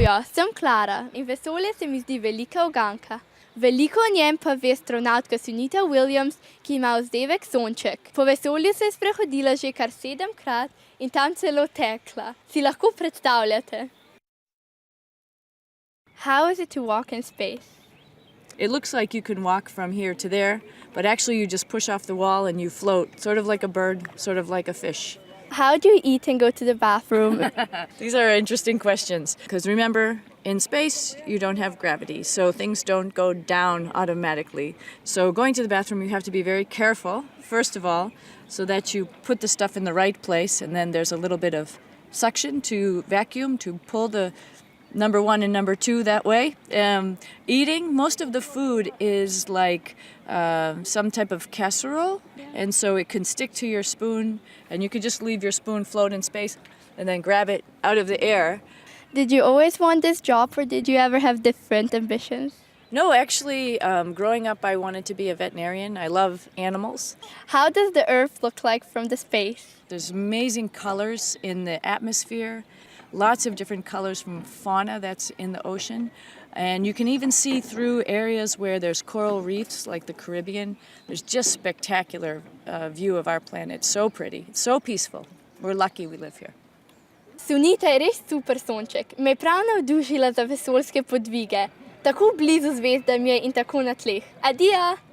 Živijo, sem Klara in vesolje se mi zdi velika uganka. Veliko o njem pa ve astronavtka Sunito Williams, ki ima vzdevek Sonček. Po vesolju se je sprehodila že kar 7-krat in tam celo tekla. Si lahko predstavljate? How is it to walk in space? It looks like you can walk from here to there, but actually you just push off the wall and you float, sort of like a bird, sort of like a fish. How do you eat and go to the bathroom? These are interesting questions, because remember, in space you don't have gravity, so things don't go down automatically. So going to the bathroom you have to be very careful, first of all, so that you put the stuff in the right place, and then there's a little bit of suction to vacuum, to pull the number 1 and number 2 that way. Eating, most of the food is like some type of casserole, and so it can stick to your spoon, and you can just leave your spoon float in space and then grab it out of the air. Did you always want this job, or did you ever have different ambitions? No, actually, growing up I wanted to be a veterinarian. I love animals. How does the Earth look like from the space? There's amazing colors in the atmosphere. Lots of different colors from fauna that's in the ocean. And you can even see through areas where there's coral reefs, like the Caribbean. There's just spectacular view of our planet. So pretty, so peaceful. We're lucky we live here. Sunita je res super Sonček. Me je prav navdušila za vesoljske podvige. Tako blizu zvezdam je in tako na tleh. Adijo!